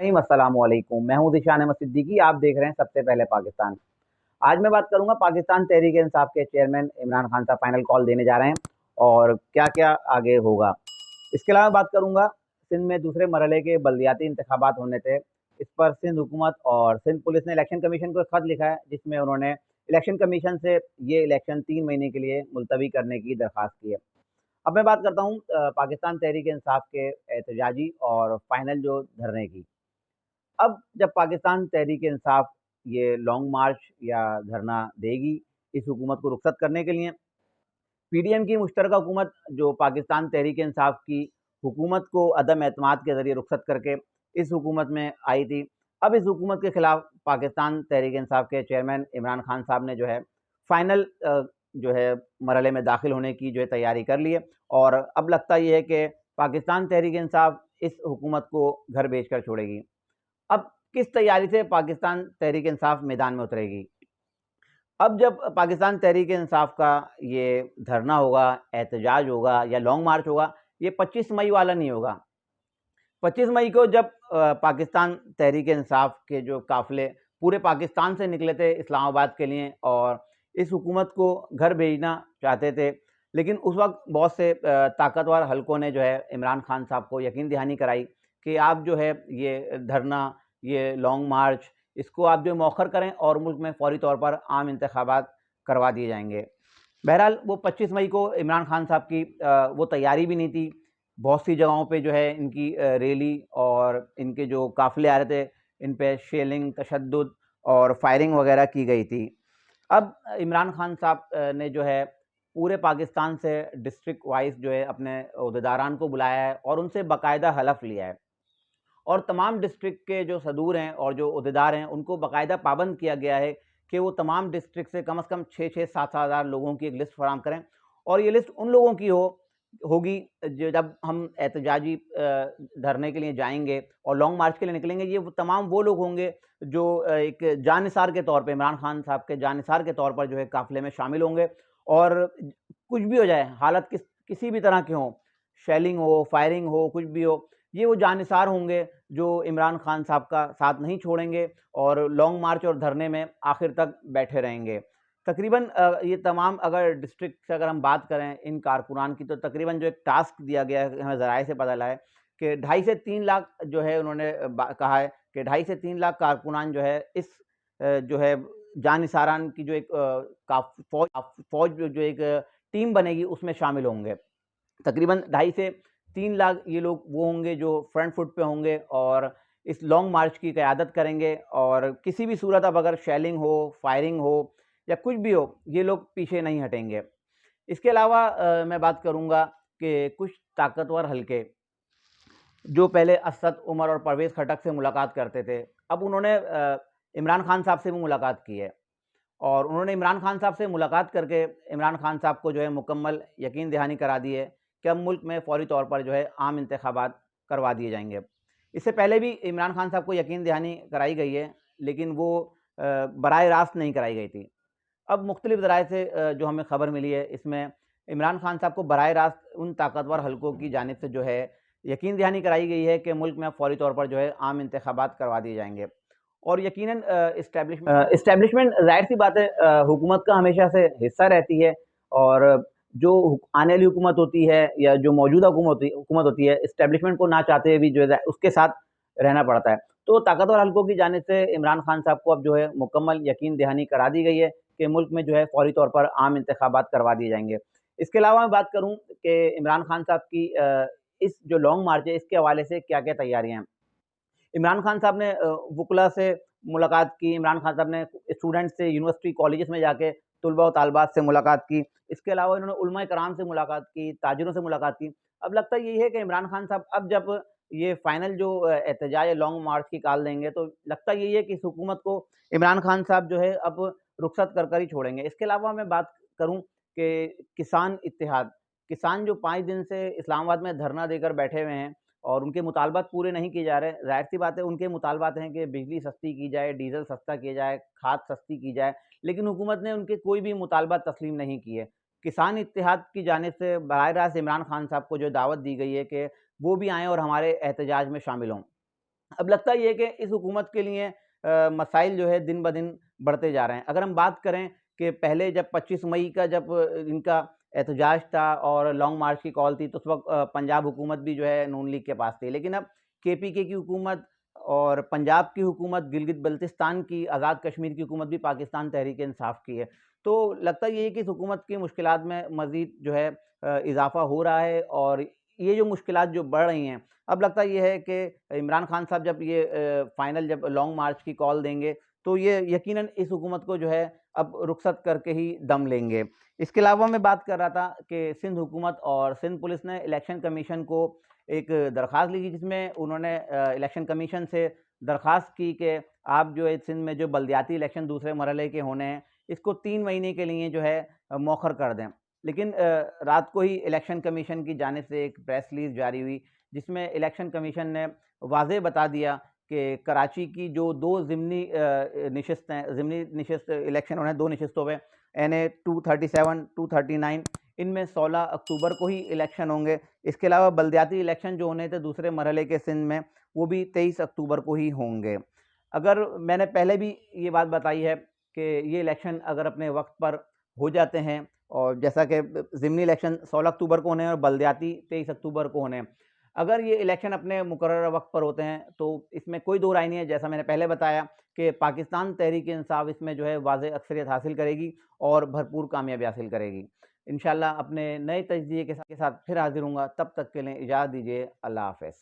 रहीम, अस्सलामु अलैकुम। मैं हूं ज़िशान अहमद सिद्दीकी। आप देख रहे हैं सबसे पहले पाकिस्तान। आज मैं बात करूंगा पाकिस्तान तहरीक इंसाफ के चेयरमैन इमरान खान साहब फाइनल कॉल देने जा रहे हैं और क्या क्या आगे होगा। इसके अलावा बात करूंगा सिंध में दूसरे मरहले के बल्दियाती इंतखाबात होने थे। इस पर सिंध हुकूमत और सिंध पुलिस ने इलेक्शन कमीशन को एक खत लिखा है, जिसमें उन्होंने इलेक्शन कमीशन से ये इलेक्शन 3 महीने के लिए मुलतवी करने की दरख्वास्त की है। अब मैं बात करता हूँ पाकिस्तान तहरीक इंसाफ के एहतजाजी और फाइनल जो धरने की। अब जब पाकिस्तान तहरीक इंसाफ ये लॉन्ग मार्च या धरना देगी इस हुकूमत को रुखसत करने के लिए, पीडीएम की मुश्तरका हुकूमत जो पाकिस्तान तहरीक इंसाफ की हुकूमत को अदम एतमाद के ज़रिए रुखसत करके इस हुकूमत में आई थी। अब इस हुकूमत के खिलाफ पाकिस्तान तहरीक इंसाफ के चेयरमैन इमरान खान साहब ने जो है फाइनल जो है मरहले में दाखिल होने की जो है तैयारी कर ली है और अब लगता ये है कि पाकिस्तान तहरीक इंसाफ इस हुकूमत को घर भेज कर छोड़ेगी। अब किस तैयारी से पाकिस्तान तहरीक इंसाफ मैदान में उतरेगी? अब जब पाकिस्तान तहरीक इंसाफ का ये धरना होगा, एहतजाज होगा या लॉन्ग मार्च होगा, ये 25 मई वाला नहीं होगा। 25 मई को जब पाकिस्तान तहरीक इंसाफ के जो काफ़िले पूरे पाकिस्तान से निकले थे इस्लामाबाद के लिए और इस हुकूमत को घर भेजना चाहते थे, लेकिन उस वक्त बहुत से ताकतवर हलकों ने जो है इमरान खान साहब को यकीन दहानी कराई कि आप जो है ये धरना, ये लॉन्ग मार्च, इसको आप जो मौखर करें और मुल्क में फौरी तौर पर आम इंतखाबात करवा दिए जाएंगे। बहरहाल वो 25 मई को इमरान खान साहब की वो तैयारी भी नहीं थी। बहुत सी जगहों पे जो है इनकी रैली और इनके जो काफ़िले आ रहे थे, इन पे शेलिंग, तशद्दुद और फायरिंग वगैरह की गई थी। अब इमरान खान साहब ने जो है पूरे पाकिस्तान से डिस्ट्रिक्ट वाइज़ जो है अपने ओहदेदारान को बुलाया है और उनसे बाकायदा हलफ़ लिया है और तमाम डिस्ट्रिक्ट के जो सदूर हैं और जो ओहदेदार हैं उनको बाकायदा पाबंद किया गया है कि वो तमाम डिस्ट्रिक्ट से कम 6-6, 7-7 हज़ार लोगों की एक लिस्ट फराहम करें और ये लिस्ट उन लोगों की होगी जो जब हम एहतजाजी धरने के लिए जाएंगे और लॉन्ग मार्च के लिए निकलेंगे। ये तमाम वो लोग होंगे जो एक जानिसार के तौर पे इमरान खान साहब के जानिसार के तौर पर जो है काफ़िले में शामिल होंगे और कुछ भी हो जाए, हालत किसी भी तरह की हो, शेलिंग हो, फायरिंग हो, कुछ भी हो, ये वो जानिसार होंगे जो इमरान खान साहब का साथ नहीं छोड़ेंगे और लॉन्ग मार्च और धरने में आखिर तक बैठे रहेंगे। तकरीबन ये तमाम अगर डिस्ट्रिक्ट से अगर हम बात करें इन कारकुनान की, तो तकरीबन जो एक टास्क दिया गया है, हमें ज़राए से पता लगा है कि 2.5 से 3 लाख जो है उन्होंने कहा है कि 2.5 से 3 लाख कारकुनान जो है इस जो है जानिसारान की जो एक फौज जो एक टीम बनेगी उसमें शामिल होंगे। तकरीबन 2.5 से 3 लाख ये लोग वो होंगे जो फ्रंट फुट पे होंगे और इस लॉन्ग मार्च की क़यादत करेंगे और किसी भी सूरत अब अगर शेलिंग हो, फायरिंग हो या कुछ भी हो, ये लोग पीछे नहीं हटेंगे। इसके अलावा मैं बात करूँगा कि कुछ ताकतवर हलके जो पहले असद उमर और परवेज़ खटक से मुलाकात करते थे, अब उन्होंने इमरान खान साहब से भी मुलाकात की है और उन्होंने इमरान खान साहब से मुलाकात करके इमरान खान साहब को जो है मुकम्मल यकीन दहानी करा दी है कि अब मुल्क में फ़ौरी तौर पर जो है आम इंतखाबात करवा दिए जाएंगे। इससे पहले भी इमरान खान साहब को यकीन दहानी कराई गई है, लेकिन वो बराह रास्त नहीं कराई गई थी। अब मुख्तलिफ ज़राए से जो हमें ख़बर मिली है, इसमें इमरान खान साहब को बराह रास्त उन ताकतवर हलकों की जानिब से जो है यकीन दहानी कराई गई है कि मुल्क में अब फ़ौरी तौर पर जो है आम इंतखाबात करवा दिए जाएंगे और यकीनन इस्टेब्लिशमेंट ज़ाहिर सी बात है हुकूमत का हमेशा से हिस्सा रहती है और जो आने वाली हुकूमत होती है या जो मौजूदा हुकूमत होती है, इस्टेब्लिशमेंट को ना चाहते हुए भी जो है उसके साथ रहना पड़ता है। तो ताकतवर हलकों की जानिब से इमरान खान साहब को अब जो है मुकम्मल यकीन दहानी करा दी गई है कि मुल्क में जो है फ़ौरी तौर पर आम इंतखाबात करवा दिए जाएंगे। इसके अलावा मैं बात करूँ कि इमरान खान साहब की इस जो लॉन्ग मार्च है इसके हवाले से क्या-क्या तैयारियाँ हैं। इमरान खान साहब ने वुकला से मुलाकात की, इमरान खान साहब ने स्टूडेंट्स से यूनिवर्सिटी कॉलेजेस में जाके तुलबा व तालबात से मुलाकात की। इसके अलावा इन्होंने उलमा कराम से मुलाकात की, ताजिरों से मुलाकात की। अब लगता यही है कि इमरान खान साहब अब जब ये फाइनल जो एहतजाज या लॉन्ग मार्च की कॉल देंगे, तो लगता यही है कि इस हुकूमत को इमरान खान साहब जो है अब रुखसत कर ही छोड़ेंगे। इसके अलावा मैं बात करूँ कि किसान इत्तेहाद, किसान जो 5 दिन से इस्लामाबाद में धरना देकर बैठे हुए हैं और उनके मुतालबात पूरे नहीं किए जा रहे। ज़ाहिर-सी बात है उनके मुतालबात हैं कि बिजली सस्ती की जाए, डीज़ल सस्ता किया जाए, खाद सस्ती की जाए, लेकिन हुकूमत ने उनके कोई भी मुतालबात तस्लीम नहीं किए। किसान इत्तेहाद की जानिब से बराह रास्त इमरान खान साहब को जो दावत दी गई है कि वो भी आएँ और हमारे एहतजाज में शामिल हों। अब लगता ये है कि इस हुकूमत के लिए मसाइल जो है दिन ब दिन बढ़ते जा रहे हैं। अगर हम बात करें कि पहले जब 25 मई का जब इनका एहतजाज था और लॉन्ग मार्च की कॉल थी, तो उस वक़्त पंजाब हुकूमत भी जो है नून लीग के पास थी। लेकिन अब केपीके की हुकूमत और पंजाब की हुकूमत, गिलगित-बल्तिस्तान की, आज़ाद कश्मीर की हुकूमत भी पाकिस्तान तहरीक-ए-इंसाफ की है। तो लगता ये है कि इस हुकूमत की मुश्किलात में मज़ीद जो है इज़ाफ़ा हो रहा है और ये जो मुश्किलात जो बढ़ रही हैं, अब लगता ये है कि इमरान खान साहब जब ये फाइनल जब लॉन्ग मार्च की कॉल देंगे, तो ये यकीनन इस हुकूमत को जो है अब रुखसत करके ही दम लेंगे। इसके अलावा मैं बात कर रहा था कि सिंध हुकूमत और सिंध पुलिस ने इलेक्शन कमीशन को एक दरख्वास्त लिखी, जिसमें उन्होंने इलेक्शन कमीशन से दरख्वास्त की कि आप जो है सिंध में जो बल्दियाती इलेक्शन दूसरे मरहले के होने हैं, इसको 3 महीने के लिए जो है मौखर कर दें। लेकिन रात को ही इलेक्शन कमीशन की जानिब से एक प्रेस रिलीज़ जारी हुई, जिसमें इलेक्शन कमीशन ने वाज़ेह बता दिया कि कराची की जो 2 ज़िमनी नशिस्त हैं, ज़िमनी नशिस्त इलेक्शन होने हैं 2 नशिस्तों पे, NA 237, 239, इनमें 16 अक्टूबर को ही इलेक्शन होंगे। इसके अलावा बल्दियाती इलेक्शन जो होने थे दूसरे मरहले के सिंध में, वो भी 23 अक्टूबर को ही होंगे। अगर मैंने पहले भी ये बात बताई है कि ये इलेक्शन अगर अपने वक़्त पर हो जाते हैं, और जैसा कि ज़िमनी इलेक्शन 16 अक्टूबर को होने हैं और बल्दियाती 23 अक्टूबर को होने हैं। अगर ये इलेक्शन अपने मुकर्रर वक़्त पर होते हैं, तो इसमें कोई दो राय नहीं है, जैसा मैंने पहले बताया कि पाकिस्तान तहरीक-ए-इंसाफ इसमें जो है वाज़ेह अक्सरियत हासिल करेगी और भरपूर कामयाबी हासिल करेगी। इंशाअल्लाह अपने नए तजज़िये के साथ फिर हाज़िर होऊँगा, तब तक के लिए इजाज़त दीजिए। अल्लाह हाफ़िज़।